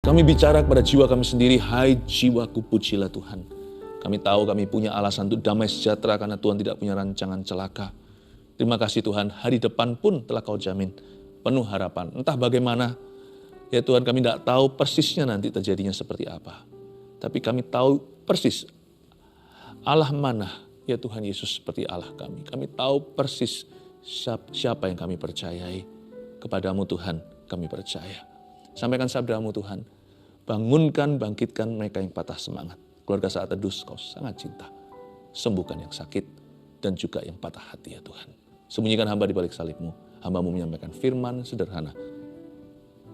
Kami bicara kepada jiwa kami sendiri, hai jiwaku pujilah Tuhan. Kami tahu kami punya alasan untuk damai sejahtera karena Tuhan tidak punya rancangan celaka. Terima kasih Tuhan, hari depan pun telah Kau jamin, penuh harapan. Entah bagaimana, ya Tuhan kami tidak tahu persisnya nanti terjadinya seperti apa. Tapi kami tahu persis Allah mana, ya Tuhan Yesus seperti Allah kami. Kami tahu persis siapa yang kami percayai. Kepadamu Tuhan kami percaya. Sampaikan sabdamu Tuhan, bangunkan, bangkitkan mereka yang patah semangat. Keluarga Saat Teduh Kau sangat cinta. Sembuhkan yang sakit dan juga yang patah hati ya Tuhan. Sembunyikan hamba di balik salib-Mu. Hamba-Mu menyampaikan firman sederhana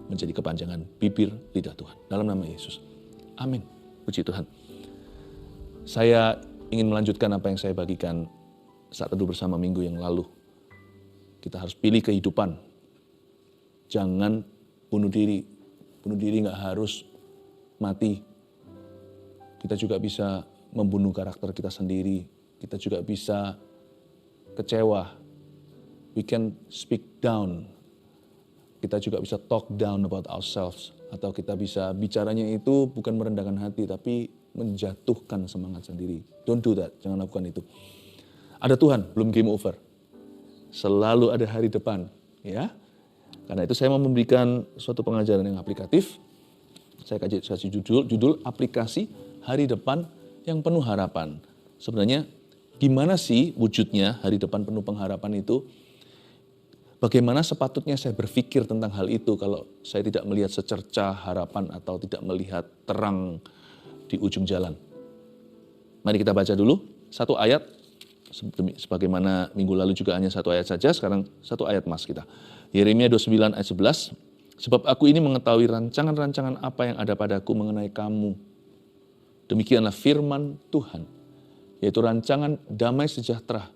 menjadi kepanjangan bibir lidah Tuhan. Dalam nama Yesus. Amin. Puji Tuhan. Saya ingin melanjutkan apa yang saya bagikan Saat Teduh bersama minggu yang lalu. Kita harus pilih kehidupan. Jangan bunuh diri. Bunuh diri gak harus mati. Kita juga bisa membunuh karakter kita sendiri. Kita juga bisa kecewa. We can speak down. Kita juga bisa talk down about ourselves. Atau kita bisa bicaranya itu bukan merendahkan hati, tapi menjatuhkan semangat sendiri. Don't do that, jangan lakukan itu. Ada Tuhan, belum game over. Selalu ada hari depan, ya. Karena itu saya mau memberikan suatu pengajaran yang aplikatif. Saya kasih judul aplikasi hari depan yang penuh harapan. Sebenarnya gimana sih wujudnya hari depan penuh pengharapan itu? Bagaimana sepatutnya saya berpikir tentang hal itu kalau saya tidak melihat secercah harapan atau tidak melihat terang di ujung jalan. Mari kita baca dulu satu ayat. Sebagaimana minggu lalu juga hanya satu ayat saja, sekarang satu ayat mas kita. Yeremia 29 ayat 11. Sebab aku ini mengetahui rancangan-rancangan apa yang ada padaku mengenai kamu. Demikianlah firman Tuhan, yaitu rancangan damai sejahtera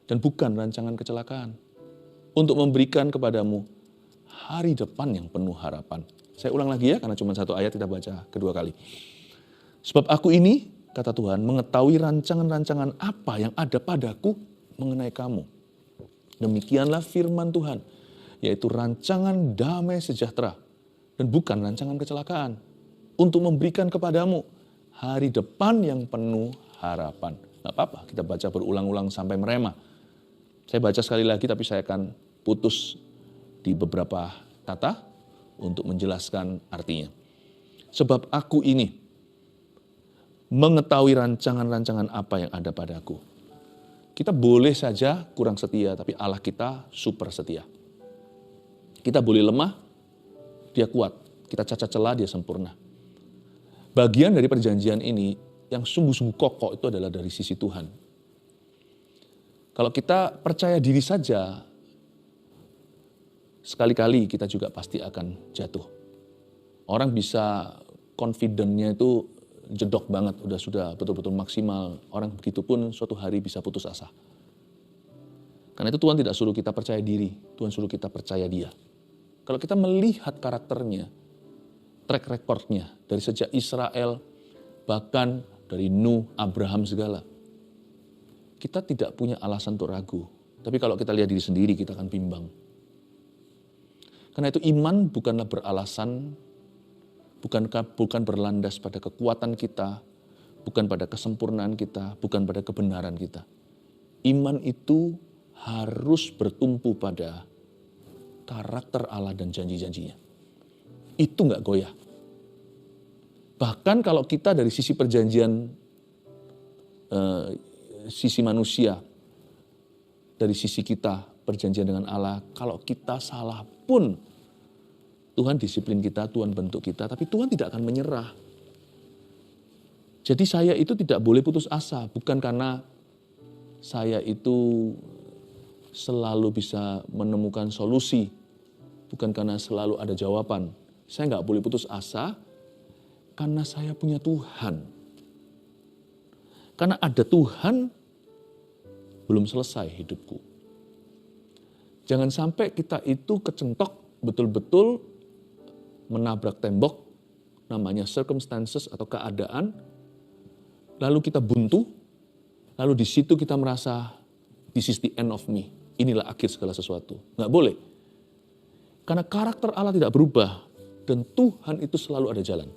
dan bukan rancangan kecelakaan. Untuk memberikan kepadamu hari depan yang penuh harapan. Saya ulang lagi ya, karena cuma satu ayat kita baca kedua kali. Sebab aku ini, kata Tuhan, mengetahui rancangan-rancangan apa yang ada padaku mengenai kamu. Demikianlah firman Tuhan, yaitu rancangan damai sejahtera dan bukan rancangan kecelakaan. Untuk memberikan kepadamu hari depan yang penuh harapan. Gak apa-apa, kita baca berulang-ulang sampai merema. Saya baca sekali lagi tapi saya akan putus di beberapa kata untuk menjelaskan artinya. Sebab aku ini mengetahui rancangan-rancangan apa yang ada padaku. Kita boleh saja kurang setia, tapi Allah kita super setia. Kita boleh lemah, dia kuat. Kita cacat celah, dia sempurna. Bagian dari perjanjian ini yang sungguh-sungguh kokoh itu adalah dari sisi Tuhan. Kalau kita percaya diri saja, sekali-kali kita juga pasti akan jatuh. Orang bisa confident-nya itu jedok banget, sudah betul-betul maksimal. Orang begitu pun suatu hari bisa putus asa. Karena itu Tuhan tidak suruh kita percaya diri, Tuhan suruh kita percaya Dia. Kalau kita melihat karakternya, track record-nya dari sejak Israel, bahkan dari Nuh, Abraham segala, kita tidak punya alasan untuk ragu. Tapi kalau kita lihat diri sendiri, kita akan bimbang. Karena itu iman bukanlah beralasan, bukan berlandas pada kekuatan kita, bukan pada kesempurnaan kita, bukan pada kebenaran kita. Iman itu harus bertumpu pada karakter Allah dan janji-janjinya. Itu nggak goyah. Bahkan kalau kita dari sisi perjanjian, sisi manusia, dari sisi kita perjanjian dengan Allah, kalau kita salah pun, Tuhan disiplin kita, Tuhan bentuk kita, tapi Tuhan tidak akan menyerah. Jadi saya itu tidak boleh putus asa, bukan karena saya itu selalu bisa menemukan solusi, bukan karena selalu ada jawaban. Saya nggak boleh putus asa karena saya punya Tuhan. Karena ada Tuhan, belum selesai hidupku. Jangan sampai kita itu kecentok betul-betul menabrak tembok, namanya circumstances atau keadaan, lalu kita buntu, lalu di situ kita merasa this is the end of me, inilah akhir segala sesuatu. Nggak boleh. Karena karakter Allah tidak berubah. Dan Tuhan itu selalu ada jalan.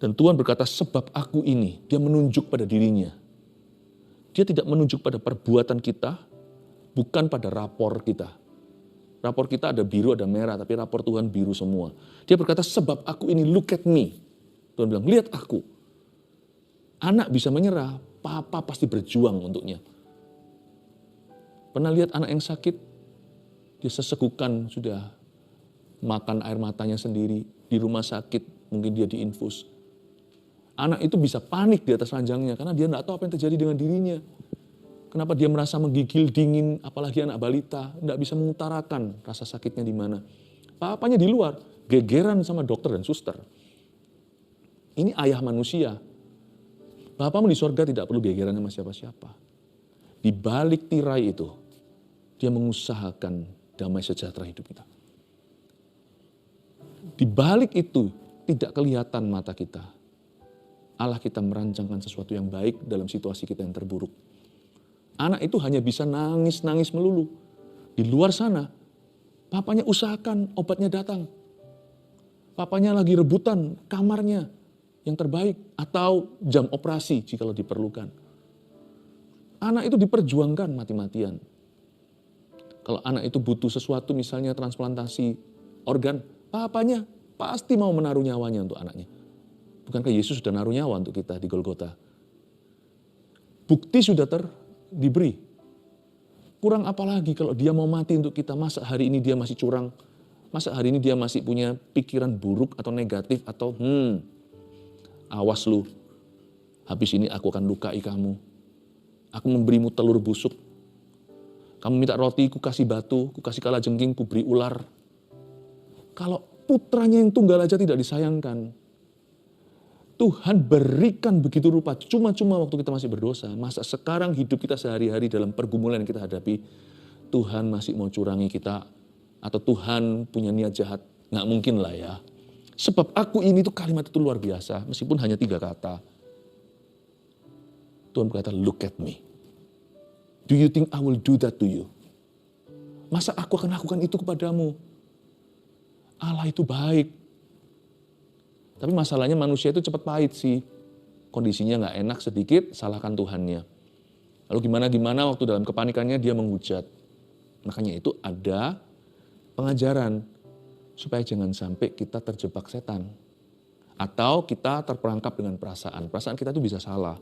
Dan Tuhan berkata, sebab aku ini, dia menunjuk pada dirinya. Dia tidak menunjuk pada perbuatan kita, bukan pada rapor kita. Rapor kita ada biru, ada merah, tapi rapor Tuhan biru semua. Dia berkata, sebab aku ini, look at me. Tuhan bilang, lihat aku. Anak bisa menyerah, papa pasti berjuang untuknya. Pernah lihat anak yang sakit? Dia sesekukan sudah makan air matanya sendiri. Di rumah sakit, mungkin dia diinfus. Anak itu bisa panik di atas ranjangnya karena dia tidak tahu apa yang terjadi dengan dirinya. Kenapa dia merasa menggigil, dingin, apalagi anak balita, tidak bisa mengutarakan rasa sakitnya di mana. Papanya di luar, gegeran sama dokter dan suster. Ini ayah manusia. Bapamu di sorga tidak perlu gegeran sama siapa-siapa. Di balik tirai itu, dia mengusahakan damai sejahtera hidup kita. Di balik itu, tidak kelihatan mata kita. Allah kita merancangkan sesuatu yang baik dalam situasi kita yang terburuk. Anak itu hanya bisa nangis-nangis melulu. Di luar sana, papanya usahakan obatnya datang. Papanya lagi rebutan kamarnya yang terbaik atau jam operasi jika diperlukan. Anak itu diperjuangkan mati-matian. Kalau anak itu butuh sesuatu misalnya transplantasi organ, papanya pasti mau menaruh nyawanya untuk anaknya. Bukankah Yesus sudah naruh nyawa untuk kita di Golgota? Bukti sudah diberi. Kurang apa lagi kalau dia mau mati untuk kita, masa hari ini dia masih curang? Masa hari ini dia masih punya pikiran buruk atau negatif atau awas lu, habis ini aku akan lukai kamu. Aku memberimu telur busuk. Kamu minta roti, ku kasih batu, ku kasih kalajengking, ku beri ular. Kalau putranya yang tunggal aja tidak disayangkan, Tuhan berikan begitu rupa cuma-cuma waktu kita masih berdosa. Masa sekarang hidup kita sehari-hari dalam pergumulan yang kita hadapi, Tuhan masih mau curangi kita, atau Tuhan punya niat jahat? Nggak mungkin lah ya. Sebab aku ini tuh kalimat itu luar biasa, meskipun hanya 3 kata. Tuhan berkata, look at me. Do you think I will do that to you? Masa aku akan lakukan itu kepadamu? Allah itu baik. Tapi masalahnya manusia itu cepat pahit sih. Kondisinya nggak enak sedikit, salahkan Tuhannya. Lalu gimana waktu dalam kepanikannya dia menghujat. Makanya itu ada pengajaran. Supaya jangan sampai kita terjebak setan. Atau kita terperangkap dengan perasaan. Perasaan kita itu bisa salah.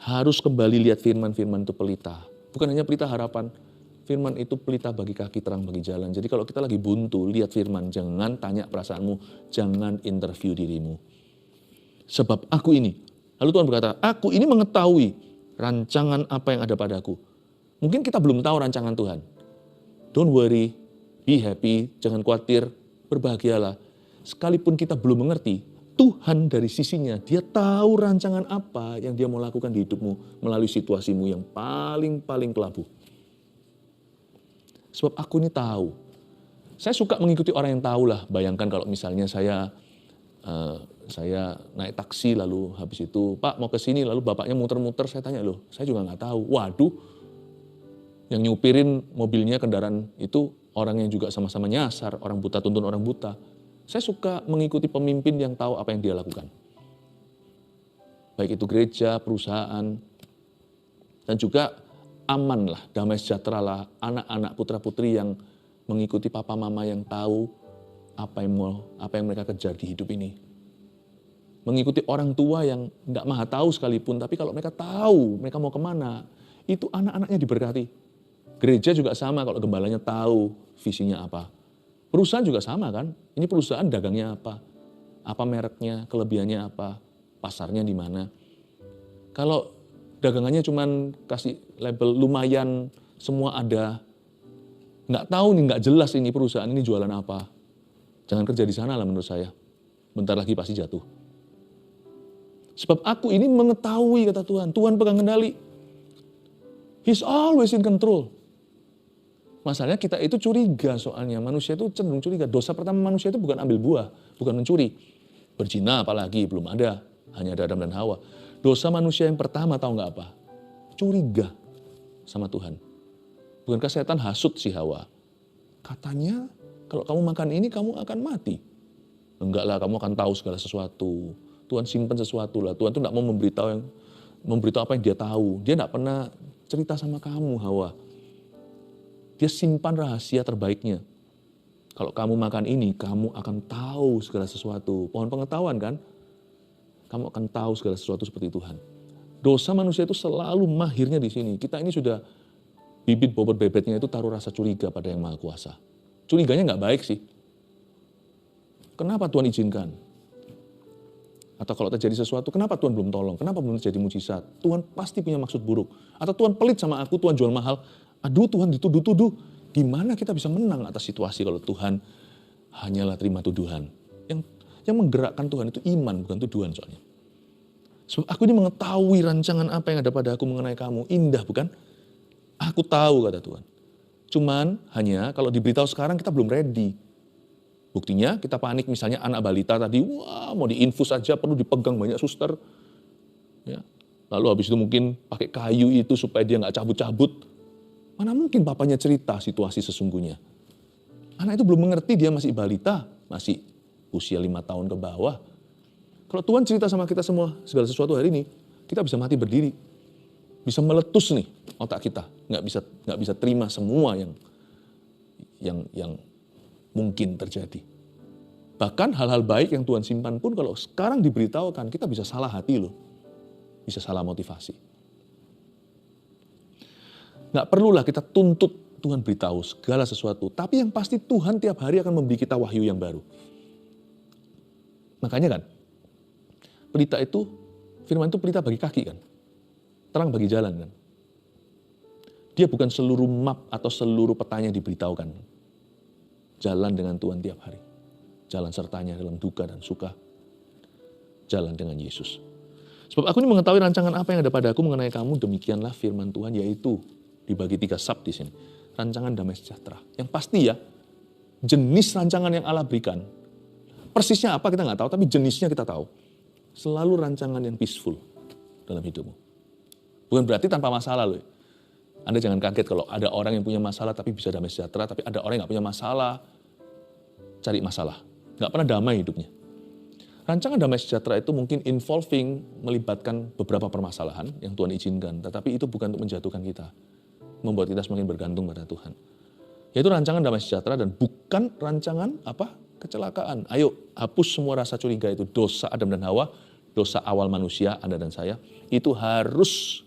Harus kembali lihat firman-firman itu pelita. Bukan hanya pelita harapan. Firman itu pelita bagi kaki, terang bagi jalan. Jadi kalau kita lagi buntu, lihat firman. Jangan tanya perasaanmu. Jangan interview dirimu. Sebab aku ini. Lalu Tuhan berkata, aku ini mengetahui rancangan apa yang ada padaku. Mungkin kita belum tahu rancangan Tuhan. Don't worry, be happy, jangan khawatir, berbahagialah. Sekalipun kita belum mengerti, Tuhan dari sisinya, dia tahu rancangan apa yang dia mau lakukan di hidupmu melalui situasimu yang paling kelabu. Sebab aku ini tahu. Saya suka mengikuti orang yang tahu lah. Bayangkan kalau misalnya saya naik taksi lalu habis itu, Pak mau ke sini, lalu bapaknya muter-muter, saya tanya loh, saya juga nggak tahu. Waduh, yang nyupirin mobilnya kendaraan itu orang yang juga sama-sama nyasar, orang buta tuntun orang buta. Saya suka mengikuti pemimpin yang tahu apa yang dia lakukan. Baik itu gereja, perusahaan, dan juga aman lah, damai sejahtera lah, anak-anak putra-putri yang mengikuti papa mama yang tahu apa yang mereka kejar di hidup ini. Mengikuti orang tua yang nggak maha tahu sekalipun, tapi kalau mereka tahu mereka mau kemana, itu anak-anaknya diberkati. Gereja juga sama kalau gembalanya tahu visinya apa. Perusahaan juga sama kan, ini perusahaan dagangnya apa mereknya, kelebihannya apa, pasarnya di mana. Kalau dagangannya cuman kasih label lumayan, semua ada, nggak tahu nih, nggak jelas ini perusahaan ini jualan apa. Jangan kerja di sana lah menurut saya. Bentar lagi pasti jatuh. Sebab aku ini mengetahui, kata Tuhan. Tuhan pegang kendali. He's always in control. Masalahnya kita itu curiga soalnya. Manusia itu cenderung curiga. Dosa pertama manusia itu bukan ambil buah, bukan mencuri. Berzina apalagi, belum ada. Hanya ada Adam dan Hawa. Dosa manusia yang pertama tahu nggak apa? Curiga sama Tuhan. Bukankah setan hasut si Hawa? Katanya Kalau kamu makan ini, kamu akan mati. Enggak lah, kamu akan tahu segala sesuatu. Tuhan simpan sesuatu lah. Tuhan tuh tidak mau memberitahu apa yang dia tahu. Dia tidak pernah cerita sama kamu, Hawa. Dia simpan rahasia terbaiknya. Kalau kamu makan ini, kamu akan tahu segala sesuatu. Pohon pengetahuan kan? Kamu akan tahu segala sesuatu seperti Tuhan. Dosa manusia itu selalu mahirnya di sini. Kita ini sudah bibit bobot bebetnya itu taruh rasa curiga pada yang Maha Kuasa. Curiganya nggak baik sih. Kenapa Tuhan izinkan? Atau kalau terjadi sesuatu, kenapa Tuhan belum tolong? Kenapa belum terjadi mujizat? Tuhan pasti punya maksud buruk. Atau Tuhan pelit sama aku, Tuhan jual mahal. Aduh, Tuhan dituduh-tuduh. Gimana kita bisa menang atas situasi kalau Tuhan hanyalah terima tuduhan? Yang menggerakkan Tuhan itu iman, bukan tuduhan soalnya. Sebab aku ini mengetahui rancangan apa yang ada pada aku mengenai kamu. Indah bukan? Aku tahu, kata Tuhan. Cuman hanya kalau diberitahu sekarang kita belum ready. Buktinya kita panik, misalnya anak balita tadi, wah mau diinfus aja perlu dipegang banyak suster. Ya. Lalu habis itu mungkin pakai kayu itu supaya dia nggak cabut-cabut. Mana mungkin papanya cerita situasi sesungguhnya. Anak itu belum mengerti, dia masih balita, masih usia 5 tahun ke bawah. Kalau Tuhan cerita sama kita semua segala sesuatu hari ini, kita bisa mati berdiri. Bisa meletus nih otak kita, nggak bisa terima semua yang mungkin terjadi. Bahkan hal-hal baik yang Tuhan simpan pun kalau sekarang diberitahukan, kita bisa salah hati loh. Bisa salah motivasi. Nggak perlulah kita tuntut Tuhan beritahu segala sesuatu. Tapi yang pasti Tuhan tiap hari akan memberi kita wahyu yang baru. Makanya kan, pelita itu, firman itu pelita bagi kaki kan. Terang bagi jalan kan. Dia bukan seluruh map atau seluruh petanya diberitahukan. Jalan dengan Tuhan tiap hari. Jalan sertanya dalam duka dan suka. Jalan dengan Yesus. Sebab aku ini mengetahui rancangan apa yang ada pada aku mengenai kamu. Demikianlah firman Tuhan, yaitu dibagi 3 sub di sini. Rancangan damai sejahtera. Yang pasti ya, jenis rancangan yang Allah berikan. Persisnya apa kita nggak tahu, tapi jenisnya kita tahu. Selalu rancangan yang peaceful dalam hidupmu. Bukan berarti tanpa masalah loh. Anda jangan kaget kalau ada orang yang punya masalah tapi bisa damai sejahtera, tapi ada orang yang nggak punya masalah, cari masalah. Nggak pernah damai hidupnya. Rancangan damai sejahtera itu mungkin melibatkan beberapa permasalahan yang Tuhan izinkan, tetapi itu bukan untuk menjatuhkan kita, membuat kita semakin bergantung pada Tuhan. Yaitu rancangan damai sejahtera dan bukan rancangan kecelakaan. Ayo hapus semua rasa curiga itu, dosa Adam dan Hawa, dosa awal manusia, Anda dan saya, itu harus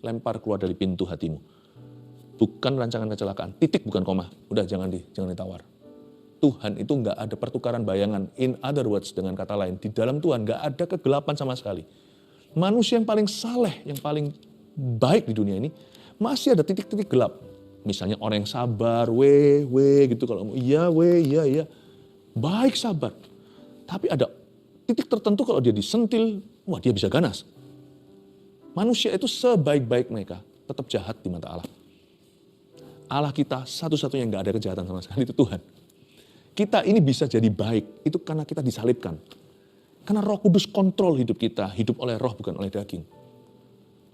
lempar keluar dari pintu hatimu. Bukan rancangan kecelakaan, titik bukan koma. Udah jangan ditawar. Tuhan itu nggak ada pertukaran bayangan. In other words, dengan kata lain, di dalam Tuhan nggak ada kegelapan sama sekali. Manusia yang paling saleh, yang paling baik di dunia ini, masih ada titik-titik gelap. Misalnya orang yang sabar, gitu. Kalau iya, iya. Baik sabar. Tapi ada titik tertentu kalau dia disentil, wah dia bisa ganas. Manusia itu sebaik-baik mereka, tetap jahat di mata Allah. Allah kita satu-satunya yang nggak ada kejahatan sama sekali itu Tuhan. Kita ini bisa jadi baik, itu karena kita disalibkan. Karena Roh Kudus kontrol hidup kita, hidup oleh roh bukan oleh daging.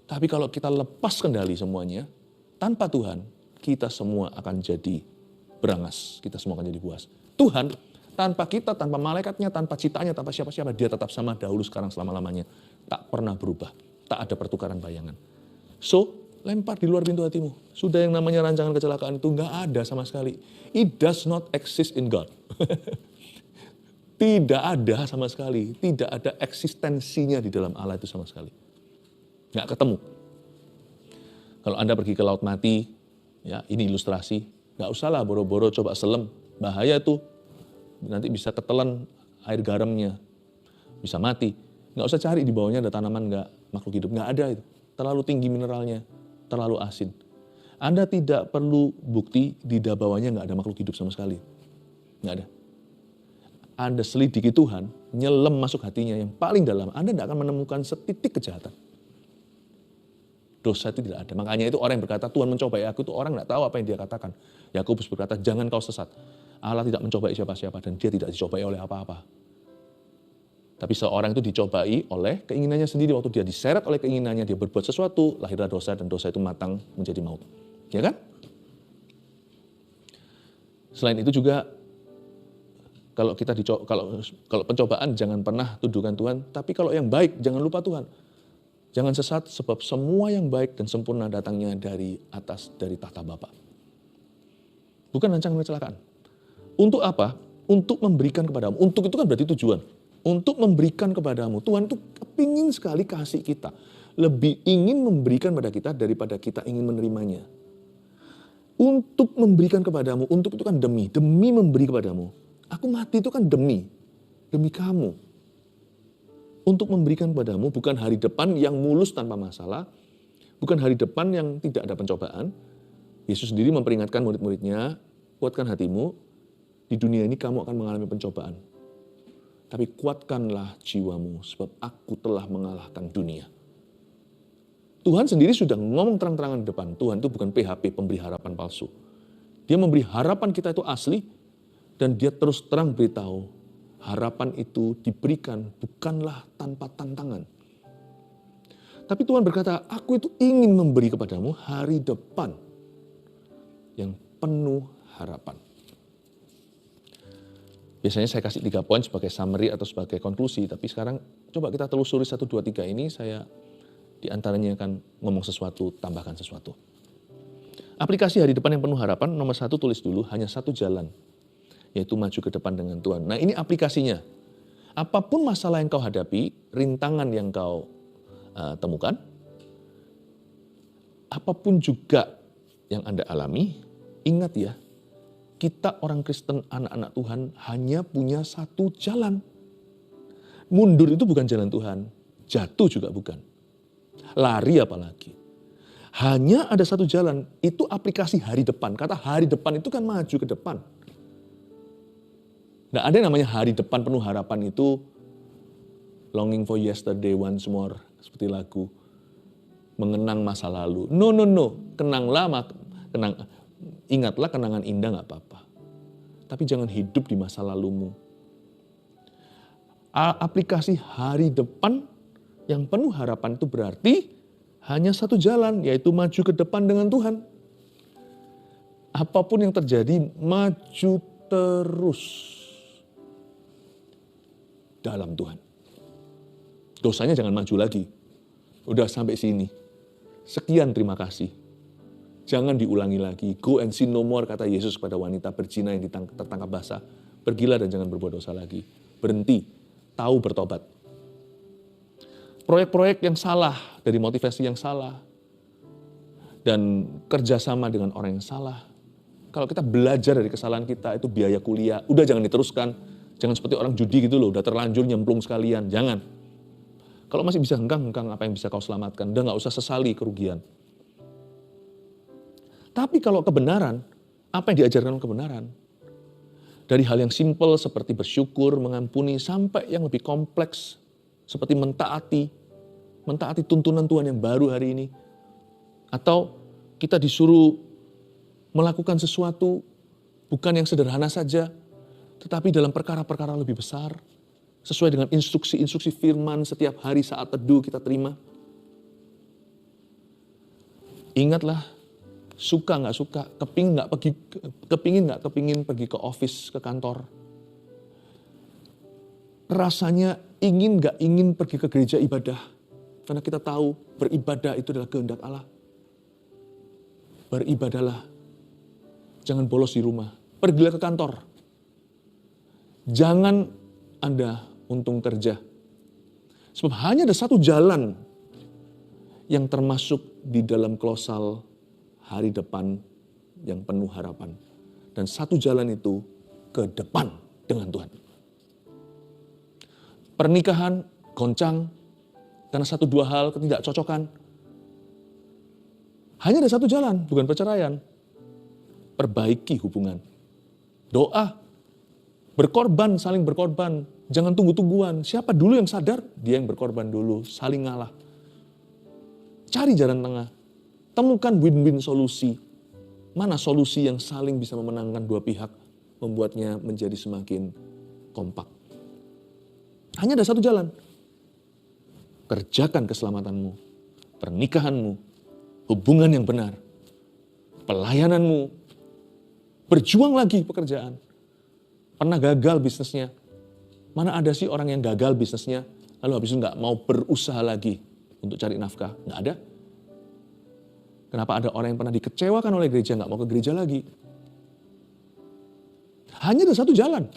Tapi kalau kita lepas kendali semuanya, tanpa Tuhan, kita semua akan jadi berangas, kita semua akan jadi buas. Tuhan, tanpa kita, tanpa malaikatnya, tanpa ciptaannya, tanpa siapa-siapa, dia tetap sama dahulu, sekarang, selama-lamanya. Tak pernah berubah, tak ada pertukaran bayangan. So, lempar di luar pintu hatimu. Sudah yang namanya rancangan kecelakaan itu nggak ada sama sekali. It does not exist in God. Tidak ada sama sekali. Tidak ada eksistensinya di dalam Allah itu sama sekali. Nggak ketemu. Kalau Anda pergi ke laut mati, ya ini ilustrasi, nggak usahlah boro-boro coba selam. Bahaya tuh. Nanti bisa ketelan air garamnya. Bisa mati. Nggak usah cari di bawahnya ada tanaman nggak, makhluk hidup. Nggak ada itu. Terlalu tinggi mineralnya. Terlalu asin. Anda tidak perlu bukti di bawahnya nggak ada makhluk hidup sama sekali. Nggak ada. Anda selidiki Tuhan, nyelam masuk hatinya yang paling dalam, Anda tidak akan menemukan setitik kejahatan. Dosa itu tidak ada. Makanya itu orang yang berkata, Tuhan mencobai aku, itu orang nggak tahu apa yang dia katakan. Yakobus berkata, jangan kau sesat. Allah tidak mencobai siapa-siapa dan dia tidak dicobai oleh apa-apa. Tapi seorang itu dicobai oleh keinginannya sendiri. Waktu dia diseret oleh keinginannya, dia berbuat sesuatu, lahirlah dosa dan dosa itu matang menjadi maut. Ya kan? Selain itu juga Kalau kalau pencobaan jangan pernah tuduhkan Tuhan, tapi kalau yang baik jangan lupa Tuhan. Jangan sesat sebab semua yang baik dan sempurna datangnya dari atas, dari tahta Bapa. Bukan rancangan kecelakaan. Untuk apa? Untuk memberikan kepadamu. Untuk itu kan berarti tujuan. Untuk memberikan kepadamu. Tuhan itu kepingin sekali kasih kita. Lebih ingin memberikan pada kita daripada kita ingin menerimanya. Untuk memberikan kepadamu. Untuk itu kan demi. Demi memberi kepadamu. Aku mati itu kan demi kamu. Untuk memberikan kepadamu bukan hari depan yang mulus tanpa masalah, bukan hari depan yang tidak ada pencobaan. Yesus sendiri memperingatkan murid-muridnya, kuatkan hatimu, di dunia ini kamu akan mengalami pencobaan. Tapi kuatkanlah jiwamu, sebab aku telah mengalahkan dunia. Tuhan sendiri sudah ngomong terang-terangan di depan. Tuhan itu bukan PHP, pemberi harapan palsu. Dia memberi harapan kita itu asli, dan dia terus terang beritahu, harapan itu diberikan bukanlah tanpa tantangan. Tapi Tuhan berkata, aku itu ingin memberi kepadamu hari depan yang penuh harapan. Biasanya saya kasih 3 poin sebagai summary atau sebagai konklusi, tapi sekarang coba kita telusuri 1, 2, 3 ini, saya diantaranya akan ngomong sesuatu, tambahkan sesuatu. Aplikasi hari depan yang penuh harapan, nomor 1 tulis dulu, hanya satu jalan, yaitu maju ke depan dengan Tuhan. Nah ini aplikasinya. Apapun masalah yang kau hadapi, rintangan yang kau temukan, apapun juga yang Anda alami, ingat ya, kita orang Kristen, anak-anak Tuhan, hanya punya satu jalan. Mundur itu bukan jalan Tuhan, jatuh juga bukan. Lari apalagi. Hanya ada satu jalan, itu aplikasi hari depan. Kata hari depan itu kan maju ke depan. Nah, ada yang namanya hari depan penuh harapan itu longing for yesterday once more, seperti lagu mengenang masa lalu. No, ingatlah kenangan indah nggak apa-apa. Tapi jangan hidup di masa lalumu. Aplikasi hari depan yang penuh harapan itu berarti hanya satu jalan, yaitu maju ke depan dengan Tuhan. Apapun yang terjadi, maju terus dalam Tuhan. Dosanya jangan maju lagi. Udah sampai sini. Sekian, terima kasih. Jangan diulangi lagi. Go and sin no more, kata Yesus kepada wanita berzina yang tertangkap basah. Pergilah dan jangan berbuat dosa lagi. Berhenti. Tahu bertobat. Proyek-proyek yang salah, dari motivasi yang salah, dan kerjasama dengan orang yang salah. Kalau kita belajar dari kesalahan kita, itu biaya kuliah. Udah jangan diteruskan. Jangan seperti orang judi gitu loh, udah terlanjur nyemplung sekalian. Jangan. Kalau masih bisa hengkang apa yang bisa kau selamatkan. Udah gak usah sesali kerugian. Tapi kalau kebenaran, apa yang diajarkan kebenaran? Dari hal yang simpel seperti bersyukur, mengampuni, sampai yang lebih kompleks seperti mentaati tuntunan Tuhan yang baru hari ini. Atau kita disuruh melakukan sesuatu bukan yang sederhana saja, tetapi dalam perkara-perkara lebih besar, sesuai dengan instruksi-instruksi firman setiap hari saat teduh kita terima. Ingatlah, suka nggak suka, kepingin nggak kepingin pergi ke office, ke kantor. Rasanya ingin nggak ingin pergi ke gereja ibadah, karena kita tahu beribadah itu adalah kehendak Allah. Beribadahlah, jangan bolos di rumah, pergilah ke kantor. Jangan Anda untung kerja. Sebab hanya ada satu jalan yang termasuk di dalam klosal hari depan yang penuh harapan. Dan satu jalan itu ke depan dengan Tuhan. Pernikahan goncang karena 1-2 hal ketidakcocokan. Hanya ada satu jalan, bukan perceraian. Perbaiki hubungan. Doa. Berkorban, saling berkorban. Jangan tunggu-tungguan. Siapa dulu yang sadar? Dia yang berkorban dulu. Saling ngalah. Cari jalan tengah. Temukan win-win solusi. Mana solusi yang saling bisa memenangkan dua pihak. Membuatnya menjadi semakin kompak. Hanya ada satu jalan. Kerjakan keselamatanmu. Pernikahanmu. Hubungan yang benar. Pelayananmu. Berjuang lagi pekerjaan. Pernah gagal bisnisnya. Mana ada sih orang yang gagal bisnisnya, lalu habis itu nggak mau berusaha lagi untuk cari nafkah? Nggak ada. Kenapa ada orang yang pernah dikecewakan oleh gereja, nggak mau ke gereja lagi? Hanya ada satu jalan.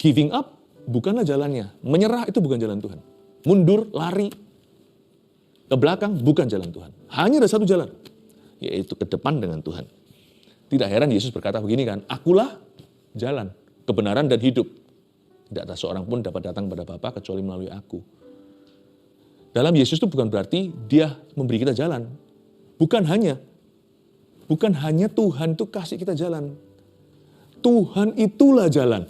Giving up bukanlah jalannya. Menyerah itu bukan jalan Tuhan. Mundur, lari, ke belakang bukan jalan Tuhan. Hanya ada satu jalan, yaitu ke depan dengan Tuhan. Tidak heran Yesus berkata begini kan, akulah jalan, kebenaran dan hidup. Tidak ada seorang pun dapat datang pada Bapa kecuali melalui aku. Dalam Yesus itu bukan berarti dia memberi kita jalan. Bukan hanya Tuhan itu kasih kita jalan. Tuhan itulah jalan.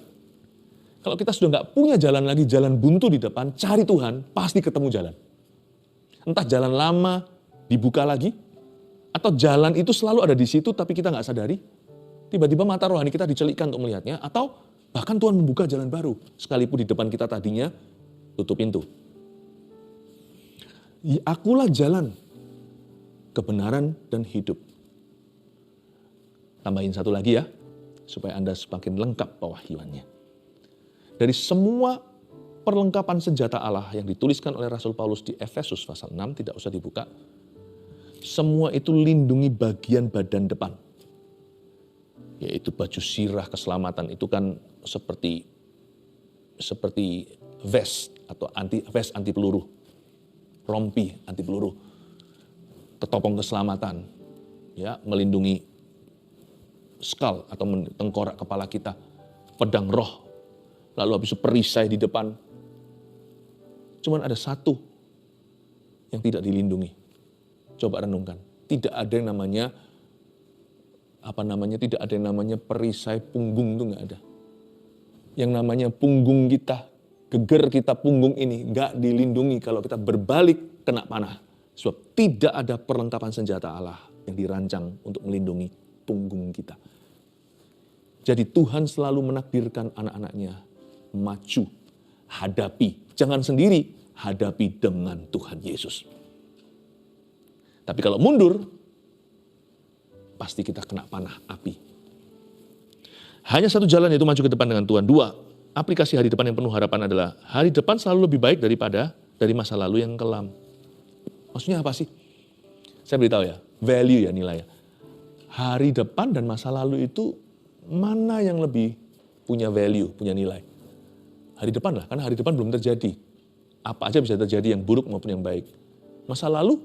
Kalau kita sudah nggak punya jalan lagi, jalan buntu di depan, cari Tuhan, pasti ketemu jalan. Entah jalan lama dibuka lagi, atau jalan itu selalu ada di situ tapi kita nggak sadari. Tiba-tiba mata rohani kita dicelikkan untuk melihatnya, atau bahkan Tuhan membuka jalan baru, sekalipun di depan kita tadinya tutup pintu. Akulah jalan, kebenaran, dan hidup. Tambahin satu lagi ya, supaya Anda semakin lengkap pewahyuannya. Dari semua perlengkapan senjata Allah yang dituliskan oleh Rasul Paulus di Efesus pasal 6, tidak usah dibuka. Semua itu lindungi bagian badan depan. Yaitu baju sirah keselamatan, itu kan seperti vest atau vest anti peluru. Rompi anti peluru. Ketopong keselamatan, ya, melindungi skull atau tengkorak kepala kita. Pedang roh. Lalu habis itu perisai di depan. Cuman ada satu yang tidak dilindungi. Coba renungkan. Tidak ada yang namanya, tidak ada yang namanya perisai punggung, itu nggak ada. Yang namanya punggung kita, geger kita punggung ini nggak dilindungi kalau kita berbalik kena panah. Sebab tidak ada perlengkapan senjata Allah yang dirancang untuk melindungi punggung kita. Jadi Tuhan selalu menakdirkan anak-anaknya maju, hadapi, jangan sendiri, hadapi dengan Tuhan Yesus. Tapi kalau mundur, pasti kita kena panah api. Hanya satu jalan, yaitu maju ke depan dengan Tuhan. 2, aplikasi hari depan yang penuh harapan adalah hari depan selalu lebih baik dari masa lalu yang kelam. Maksudnya apa sih? Saya beritahu ya, value ya, nilai ya. Hari depan dan masa lalu itu mana yang lebih punya value, punya nilai? Hari depan lah, karena hari depan belum terjadi. Apa aja bisa terjadi, yang buruk maupun yang baik. Masa lalu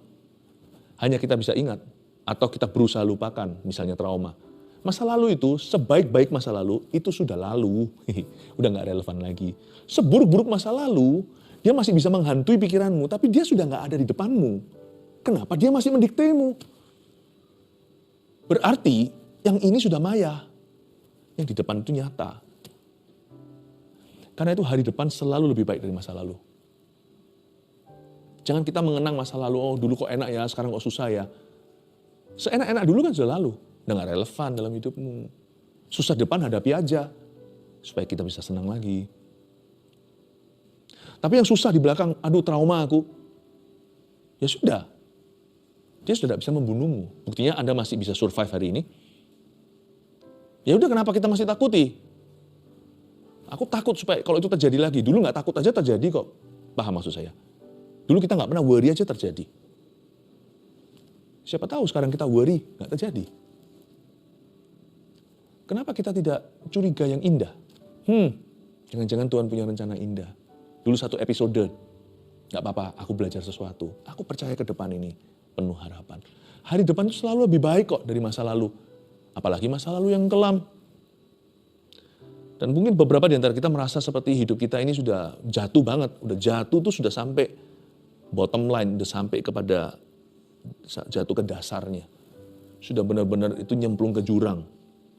hanya kita bisa ingat atau kita berusaha lupakan, misalnya trauma. Masa lalu itu, sebaik-baik masa lalu, itu sudah lalu. Udah gak relevan lagi. Seburuk-buruk masa lalu, dia masih bisa menghantui pikiranmu, tapi dia sudah gak ada di depanmu. Kenapa? Dia masih mendiktemu. Berarti yang ini sudah maya. Yang di depan itu nyata. Karena itu hari depan selalu lebih baik dari masa lalu. Jangan kita mengenang masa lalu, oh dulu kok enak ya, sekarang kok susah ya. Seenak-enak dulu kan sudah lalu. Udah gak relevan dalam hidupmu. Susah depan hadapi aja. Supaya kita bisa senang lagi. Tapi yang susah di belakang, aduh trauma aku. Ya sudah. Dia sudah tidak bisa membunuhmu. Buktinya Anda masih bisa survive hari ini. Ya udah, kenapa kita masih takuti? Aku takut supaya kalau itu terjadi lagi. Dulu gak takut aja terjadi kok. Paham maksud saya? Dulu kita gak pernah worry aja terjadi. Siapa tahu sekarang kita worry, gak terjadi. Kenapa kita tidak curiga yang indah? Jangan-jangan Tuhan punya rencana indah. Dulu satu episode, gak apa-apa, aku belajar sesuatu. Aku percaya ke depan ini penuh harapan. Hari depan itu selalu lebih baik kok dari masa lalu. Apalagi masa lalu yang kelam. Dan mungkin beberapa di antara kita merasa seperti hidup kita ini sudah jatuh banget. Udah jatuh tuh sudah sampai bottom line, udah sampai kepada jatuh ke dasarnya. Sudah benar-benar itu nyemplung ke jurang.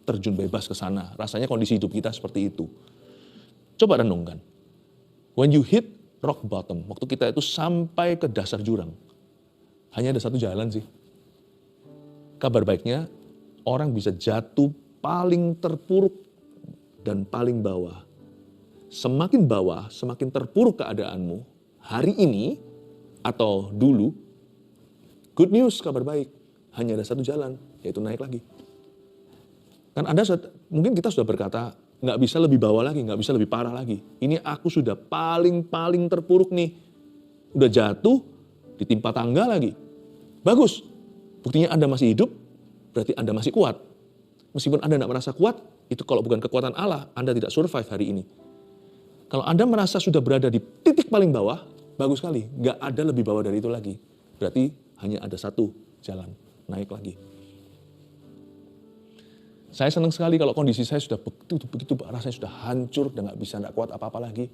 Terjun bebas ke sana. Rasanya kondisi hidup kita seperti itu. Coba renungkan. When you hit rock bottom, waktu kita itu sampai ke dasar jurang. Hanya ada satu jalan sih. Kabar baiknya, orang bisa jatuh paling terpuruk dan paling bawah. Semakin bawah, semakin terpuruk keadaanmu. Hari ini atau dulu, good news, kabar baik. Hanya ada satu jalan, yaitu naik lagi. Kan Anda, mungkin kita sudah berkata, nggak bisa lebih bawah lagi, nggak bisa lebih parah lagi. Ini aku sudah paling terpuruk nih. Udah jatuh, ditimpa tangga lagi. Bagus, buktinya Anda masih hidup, berarti Anda masih kuat. Meskipun Anda tidak merasa kuat, itu kalau bukan kekuatan Allah, Anda tidak survive hari ini. Kalau Anda merasa sudah berada di titik paling bawah, bagus sekali. Nggak ada lebih bawah dari itu lagi. Berarti hanya ada satu jalan, naik lagi. Saya senang sekali kalau kondisi saya sudah begitu rasanya sudah hancur dan nggak kuat apa-apa lagi.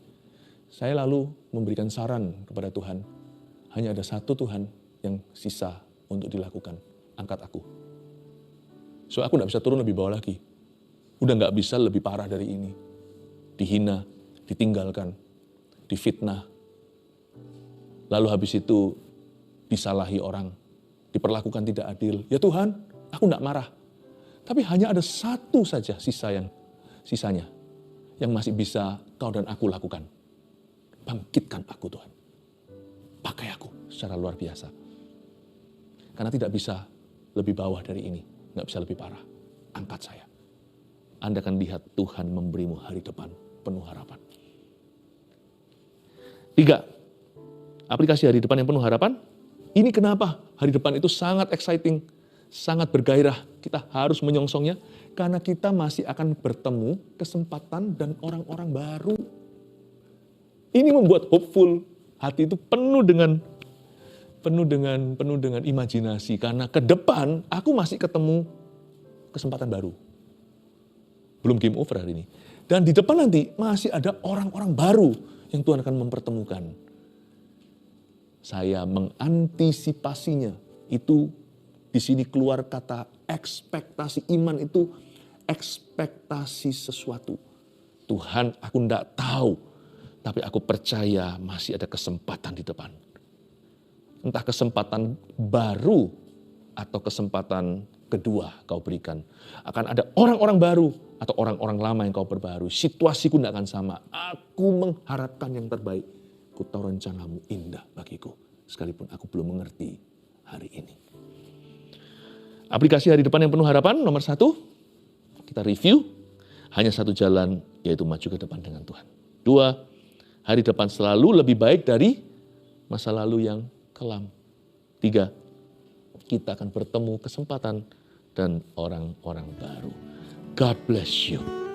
Saya lalu memberikan saran kepada Tuhan. Hanya ada satu Tuhan yang sisa untuk dilakukan. Angkat aku. So aku nggak bisa turun lebih bawah lagi. Udah nggak bisa lebih parah dari ini. Dihina, ditinggalkan, difitnah. Lalu habis itu disalahi orang, diperlakukan tidak adil. Ya Tuhan, aku nggak marah. Tapi hanya ada satu saja sisanya yang masih bisa kau dan aku lakukan. Bangkitkan aku Tuhan. Pakai aku secara luar biasa. Karena tidak bisa lebih bawah dari ini. Nggak bisa lebih parah. Angkat saya. Anda akan lihat Tuhan memberimu hari depan penuh harapan. 3. Aplikasi hari depan yang penuh harapan. Ini kenapa hari depan itu sangat exciting, sangat bergairah. Kita harus menyongsongnya karena kita masih akan bertemu kesempatan dan orang-orang baru. Ini membuat hopeful. Hati itu penuh dengan imajinasi karena ke depan aku masih ketemu kesempatan baru. Belum game over hari ini. Dan di depan nanti masih ada orang-orang baru yang Tuhan akan mempertemukan. Saya mengantisipasinya. Itu di sini keluar kata ekspektasi. Iman itu ekspektasi sesuatu. Tuhan, aku tidak tahu. Tapi aku percaya masih ada kesempatan di depan. Entah kesempatan baru atau kesempatan kedua kau berikan. Akan ada orang-orang baru atau orang-orang lama yang kau perbarui. Situasiku tidak akan sama. Aku mengharapkan yang terbaik. Ku tahu rencanamu indah bagiku. Sekalipun aku belum mengerti hari ini. Aplikasi hari depan yang penuh harapan. Nomor 1. Kita review. Hanya satu jalan, yaitu maju ke depan dengan Tuhan. 2. Hari depan selalu lebih baik dari masa lalu yang kelam. 3. Kita akan bertemu kesempatan dan orang-orang baru. God bless you.